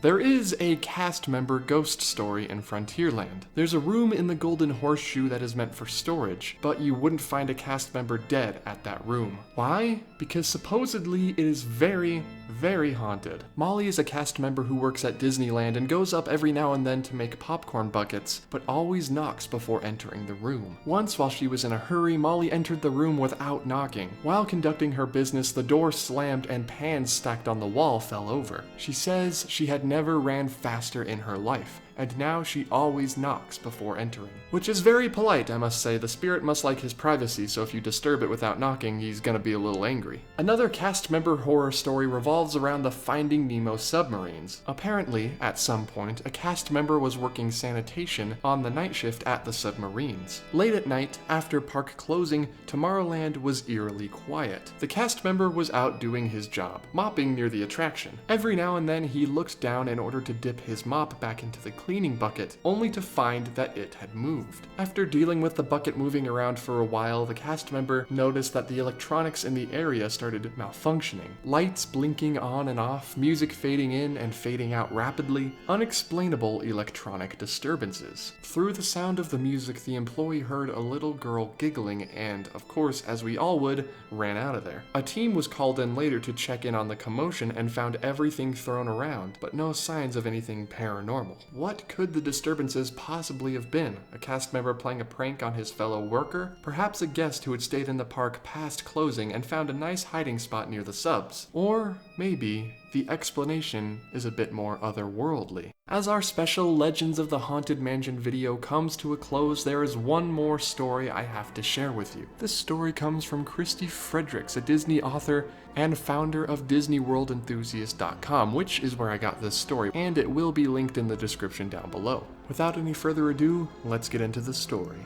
There is a cast member ghost story in Frontierland. There's a room in the Golden Horseshoe that is meant for storage, but you wouldn't find a cast member dead at that room. Why? Because supposedly it is very, very haunted. Molly is a cast member who works at Disneyland and goes up every now and then to make popcorn buckets, but always knocks before entering the room. Once, while she was in a hurry, Molly entered the room without knocking. While conducting her business, the door slammed and pans stacked on the wall fell over. She says she had never ran faster in her life, and now she always knocks before entering. Which is very polite, I must say. The spirit must like his privacy, so if you disturb it without knocking, he's gonna be a little angry. Another cast member horror story revolves around the Finding Nemo submarines. Apparently, at some point, a cast member was working sanitation on the night shift at the submarines. Late at night, after park closing, Tomorrowland was eerily quiet. The cast member was out doing his job, mopping near the attraction. Every now and then, he looked down in order to dip his mop back into the cleaning bucket, only to find that it had moved. After dealing with the bucket moving around for a while, the cast member noticed that the electronics in the area started malfunctioning. Lights blinking on and off, music fading in and fading out rapidly, unexplainable electronic disturbances. Through the sound of the music, the employee heard a little girl giggling and, of course, as we all would, ran out of there. A team was called in later to check in on the commotion and found everything thrown around, but no signs of anything paranormal. What could the disturbances possibly have been? A cast member playing a prank on his fellow worker? Perhaps a guest who had stayed in the park past closing and found a nice hiding spot near the subs? Or maybe the explanation is a bit more otherworldly. As our special Legends of the Haunted Mansion video comes to a close, there is one more story I have to share with you. This story comes from Christy Fredericks, a Disney author and founder of DisneyWorldEnthusiast.com, which is where I got this story, and it will be linked in the description down below. Without any further ado, let's get into the story.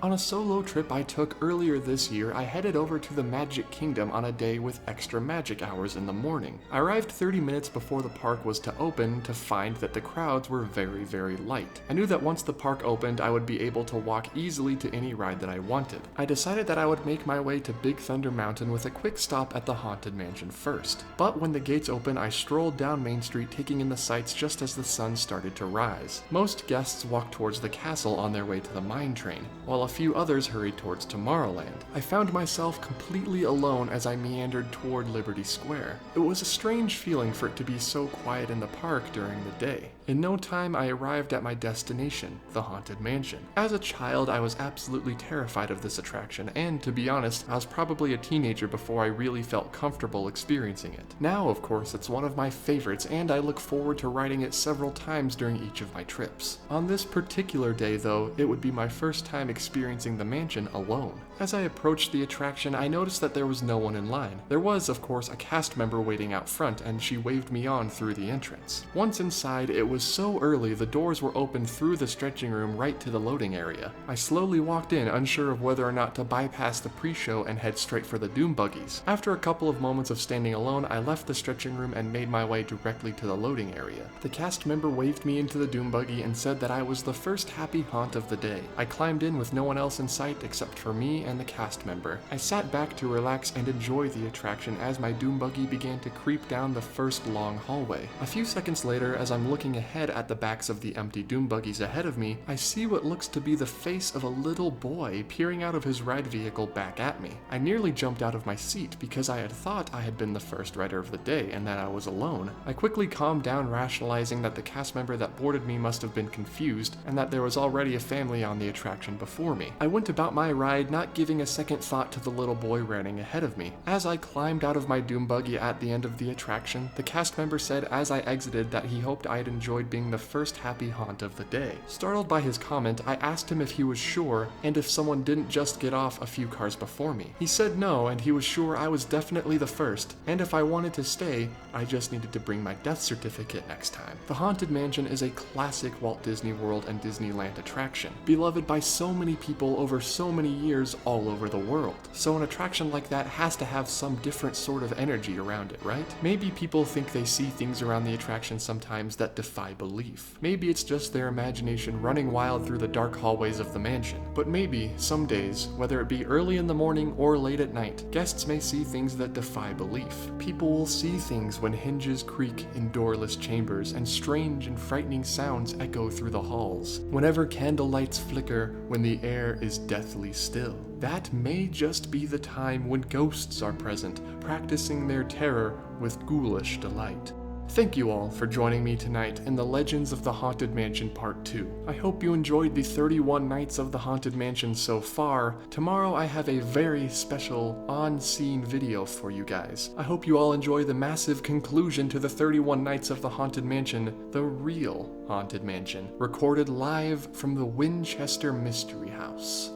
On a solo trip I took earlier this year, I headed over to the Magic Kingdom on a day with extra magic hours in the morning. I arrived 30 minutes before the park was to open to find that the crowds were very, very light. I knew that once the park opened, I would be able to walk easily to any ride that I wanted. I decided that I would make my way to Big Thunder Mountain with a quick stop at the Haunted Mansion first. But when the gates opened, I strolled down Main Street, taking in the sights just as the sun started to rise. Most guests walked towards the castle on their way to the mine train, while a few others hurried towards Tomorrowland. I found myself completely alone as I meandered toward Liberty Square. It was a strange feeling for it to be so quiet in the park during the day. In no time, I arrived at my destination, the Haunted Mansion. As a child, I was absolutely terrified of this attraction, and to be honest, I was probably a teenager before I really felt comfortable experiencing it. Now, of course, it's one of my favorites, and I look forward to riding it several times during each of my trips. On this particular day, though, it would be my first time experiencing the mansion alone. As I approached the attraction, I noticed that there was no one in line. There was, of course, a cast member waiting out front, and she waved me on through the entrance. Once inside, it was so early, the doors were open through the stretching room right to the loading area. I slowly walked in, unsure of whether or not to bypass the pre-show and head straight for the doom buggies. After a couple of moments of standing alone, I left the stretching room and made my way directly to the loading area. The cast member waved me into the doom buggy and said that I was the first happy haunt of the day. I climbed in with no one else in sight except for me and the cast member. I sat back to relax and enjoy the attraction as my doom buggy began to creep down the first long hallway. A few seconds later, as I'm looking ahead at the backs of the empty doom buggies ahead of me, I see what looks to be the face of a little boy peering out of his ride vehicle back at me. I nearly jumped out of my seat because I had thought I had been the first rider of the day and that I was alone. I quickly calmed down, rationalizing that the cast member that boarded me must have been confused and that there was already a family on the attraction before me. I went about my ride, not without giving a second thought to the little boy running ahead of me. As I climbed out of my doom buggy at the end of the attraction, the cast member said as I exited that he hoped I had enjoyed being the first happy haunt of the day. Startled by his comment, I asked him if he was sure and if someone didn't just get off a few cars before me. He said no, and he was sure I was definitely the first, and if I wanted to stay, I just needed to bring my death certificate next time. The Haunted Mansion is a classic Walt Disney World and Disneyland attraction, beloved by so many people over so many years all over the world. So an attraction like that has to have some different sort of energy around it, right? Maybe people think they see things around the attraction sometimes that defy belief. Maybe it's just their imagination running wild through the dark hallways of the mansion. But maybe, some days, whether it be early in the morning or late at night, guests may see things that defy belief. People will see things when hinges creak in doorless chambers and strange and frightening sounds echo through the halls. Whenever candle lights flicker when the air is deathly still. That may just be the time when ghosts are present, practicing their terror with ghoulish delight. Thank you all for joining me tonight in the Legends of the Haunted Mansion Part 2. I hope you enjoyed the 31 nights of the Haunted Mansion so far. Tomorrow I have a very special on-scene video for you guys. I hope you all enjoy the massive conclusion to the 31 nights of the Haunted Mansion, the real Haunted Mansion, recorded live from the Winchester Mystery House.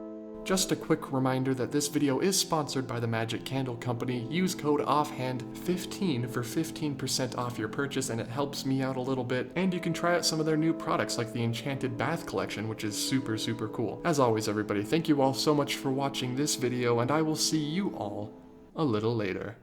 Just a quick reminder that this video is sponsored by the Magic Candle Company. Use code OFFHAND15 for 15% off your purchase, and it helps me out a little bit. And you can try out some of their new products like the Enchanted Bath Collection, which is super cool. As always, everybody, thank you all so much for watching this video, and I will see you all a little later.